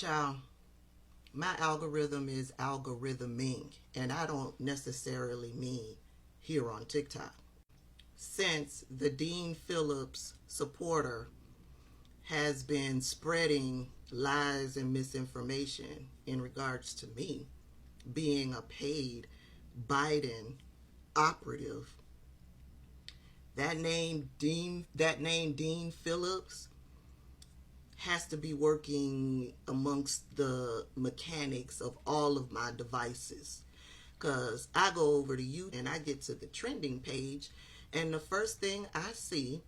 Child, my algorithm is algorithming, and I don't necessarily mean here on TikTok. Since the Dean Phillips supporter has been spreading lies and misinformation in regards to me being a paid Biden operative, that name Dean Phillips has to be working amongst the mechanics of all of my devices. Because I go over to you and I get to the trending page, and the first thing I see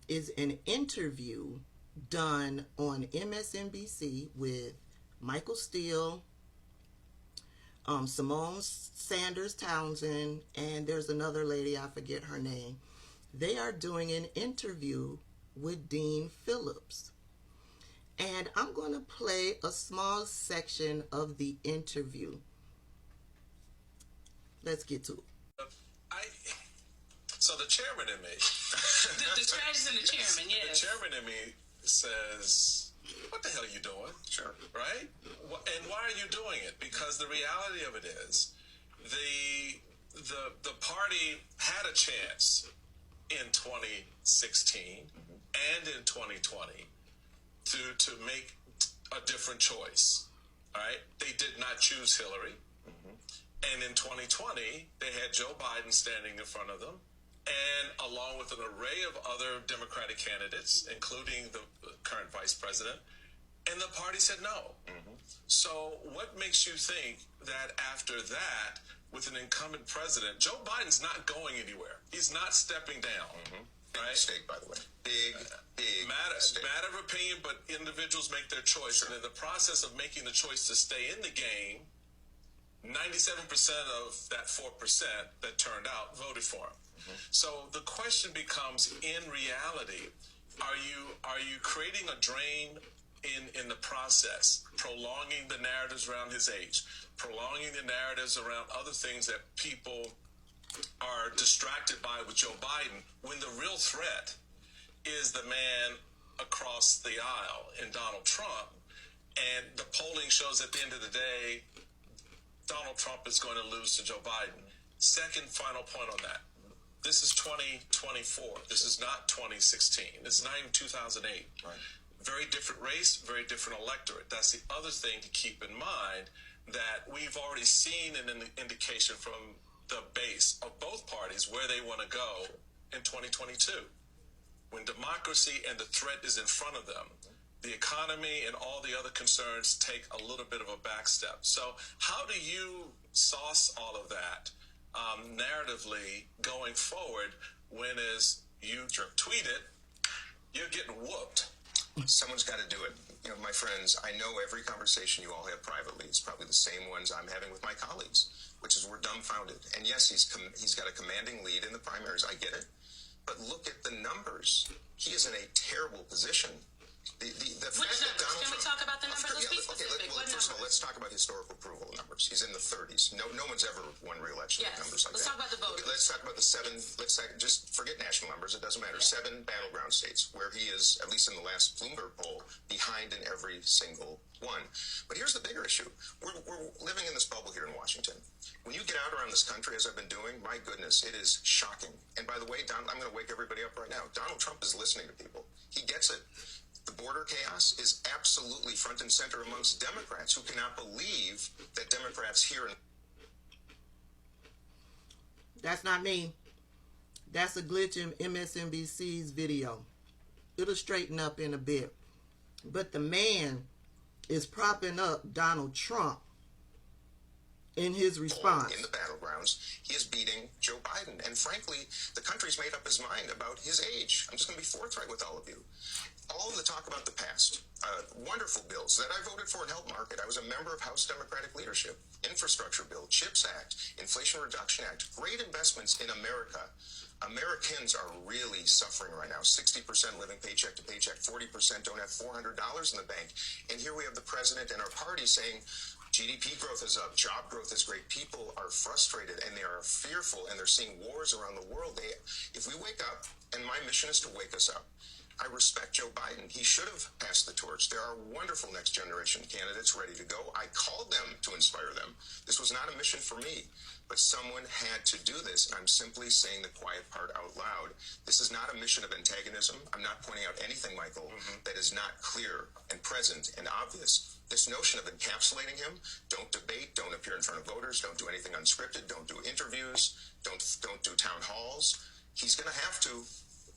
is an interview done on MSNBC with Michael Steele, Simone Sanders Townsend, and there's another lady, I forget her name. They are doing an interview with Dean Phillips. And I'm going to play a small section of the interview. Let's get to it. So the chairman in me, the strategist and the chairman, yes. The chairman in me says, "What the hell are you doing?" Sure. Right? And why are you doing it? Because the reality of it is, the party had a chance in 2016 and in 2020 to make a different choice. All right? They did not choose Hillary. And in 2020, they had Joe Biden standing in front of them, and along with an array of other Democratic candidates, including the current vice president, and the party said no. So what makes you think that after that, with an incumbent president, Joe Biden's not going anywhere. He's not stepping down. Big mistake, by the way. Big mistake. Matter of opinion, but individuals make their choice. Sure. And in the process of making the choice to stay in the game, 97% of that 4% that turned out voted for him. So the question becomes, in reality, are you creating a drain in the process, prolonging the narratives around his age, prolonging the narratives around other things that people are distracted by with Joe Biden, when the real threat is the man across the aisle in Donald Trump? And the polling shows at the end of the day, Donald Trump is going to lose to Joe Biden. Second final point on that. This is 2024. This is not 2016. This is not even 2008. Right. Very different race, very different electorate. That's the other thing to keep in mind, that we've already seen an indication from the base of both parties where they want to go in 2022. When democracy and the threat is in front of them, the economy and all the other concerns take a little bit of a back step. So how do you sauce all of that narratively going forward when, as you tweeted, you're getting whooped? Someone's got to do it. You know, my friends, I know every conversation you all have privately is probably the same ones I'm having with my colleagues, which is we're dumbfounded. And yes, he's got a commanding lead in the primaries. I get it. But look at the numbers. He is in a terrible position. The Which numbers? Can we talk about the numbers? Let's be specific. First of all, let's talk about historical approval numbers. He's in the 30s. No one's ever won re-election with numbers like let's that. Talk about the vote. Let's talk about the just forget national numbers. It doesn't matter. 7 battleground states where he is, at least in the last Bloomberg poll, behind in every single one. But here's the bigger issue. We're living in this bubble here in Washington. When you get out around this country, as I've been doing, my goodness, it is shocking. And by the way, I'm going to wake everybody up right now. Donald Trump is listening to people. He gets it. The border chaos is absolutely front and center amongst Democrats who cannot believe that Democrats here. That's not me. That's a glitch in MSNBC's video. It'll straighten up in a bit. But the man is propping up Donald Trump in his response. In the battlegrounds, he is beating Joe Biden. And frankly, the country's made up his mind about his age. I'm just going to be forthright with all of you. All of the talk about the past, wonderful bills that I voted for and helped market. I was a member of House Democratic leadership. Infrastructure bill, CHIPS Act, Inflation Reduction Act, great investments in America. Americans are really suffering right now. 60% living paycheck to paycheck, 40% don't have $400 in the bank. And here we have the president and our party saying, GDP growth is up, job growth is great. People are frustrated and they are fearful and they're seeing wars around the world. If we wake up, and my mission is to wake us up, I respect Joe Biden. He should have passed the torch. There are wonderful next generation candidates ready to go. I called them to inspire them. This was not a mission for me, but someone had to do this. I'm simply saying the quiet part out loud. This is not a mission of antagonism. I'm not pointing out anything, Michael, that is not clear and present and obvious. This notion of encapsulating him, don't debate, don't appear in front of voters, don't do anything unscripted, don't do interviews, don't do town halls. He's going to have to.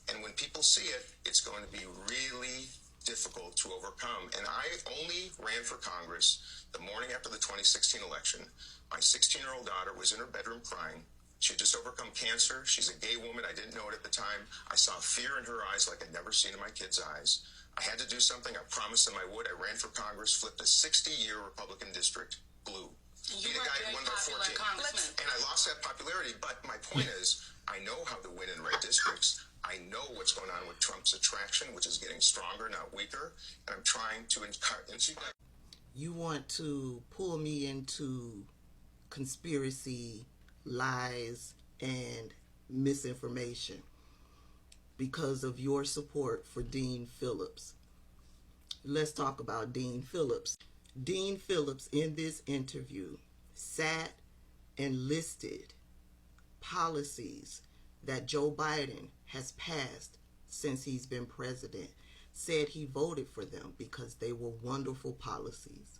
And when people see it, it's going to be really difficult to overcome. And I only ran for Congress the morning after the 2016 election. My 16-year-old daughter was in her bedroom crying. She had just overcome cancer. She's a gay woman. I didn't know it at the time. I saw fear in her eyes like I'd never seen in my kids' eyes. I had to do something. I promised them I would. I ran for Congress, flipped a 60-year Republican district blue. You Beat a were guy a who very won by popular 14. congressman. And I lost that popularity. But my point is, I know how to win in red districts. I know what's going on with Trump's attraction, which is getting stronger, not weaker. And I'm trying to encourage. You want to pull me into conspiracy, lies, and misinformation because of your support for Dean Phillips. Let's talk about Dean Phillips. Dean Phillips, in this interview, sat and listed policies that Joe Biden has passed since he's been president, said he voted for them because they were wonderful policies.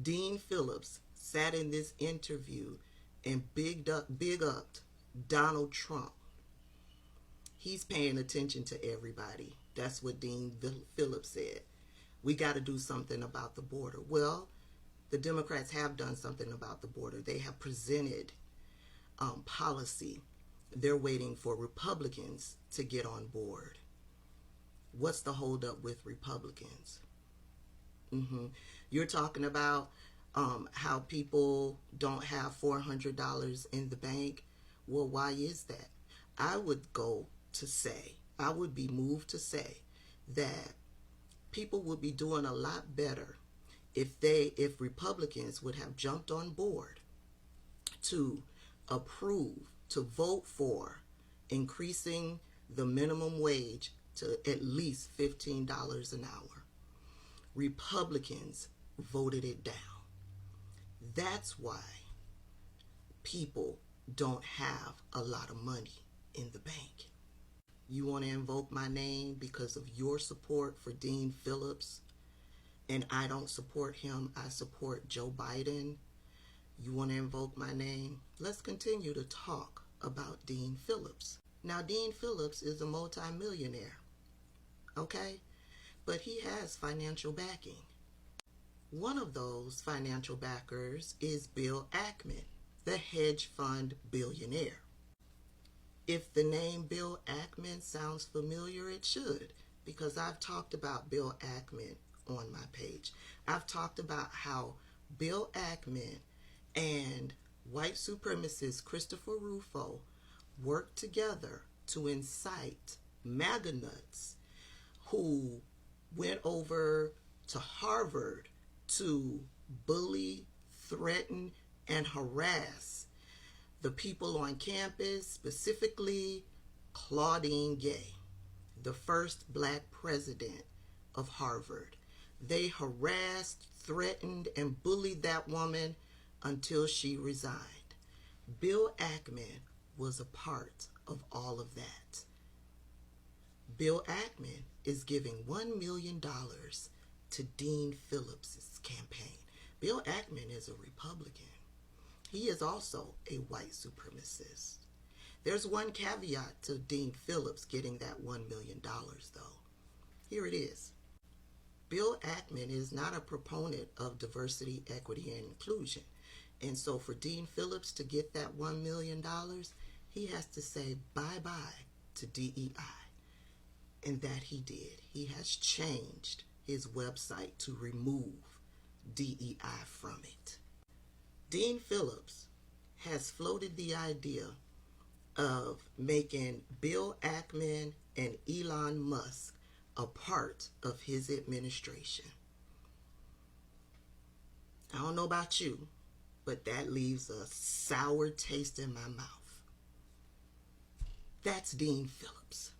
Dean Phillips sat in this interview and big upped Donald Trump. He's paying attention to everybody. That's what Dean Phillips said. We got to do something about the border. Well, the Democrats have done something about the border. They have presented policy. They're waiting for Republicans to get on board. What's the holdup with Republicans? You're talking about how people don't have $400 in the bank. Well, why is that? I would be moved to say that people would be doing a lot better if Republicans would have jumped on board to vote for increasing the minimum wage to at least $15 an hour. Republicans voted it down. That's why people don't have a lot of money in the bank. You want to invoke my name because of your support for Dean Phillips, and I don't support him, I support Joe Biden. You want to invoke my name? Let's continue to talk about Dean Phillips. Now, Dean Phillips is a multimillionaire, okay? But he has financial backing. One of those financial backers is Bill Ackman, the hedge fund billionaire. If the name Bill Ackman sounds familiar, it should, because I've talked about Bill Ackman on my page. I've talked about how Bill Ackman and white supremacist Christopher Rufo worked together to incite MAGA nuts who went over to Harvard to bully, threaten, and harass the people on campus, specifically Claudine Gay, the first black president of Harvard. They harassed, threatened, and bullied that woman until she resigned. Bill Ackman was a part of all of that. Bill Ackman is giving $1 million to Dean Phillips' campaign. Bill Ackman is a Republican. He is also a white supremacist. There's one caveat to Dean Phillips getting that $1 million, though. Here it is. Bill Ackman is not a proponent of diversity, equity, and inclusion. And so for Dean Phillips to get that $1 million, he has to say bye-bye to DEI. And that he did. He has changed his website to remove DEI from it. Dean Phillips has floated the idea of making Bill Ackman and Elon Musk a part of his administration. I don't know about you, but that leaves a sour taste in my mouth. That's Dean Phillips.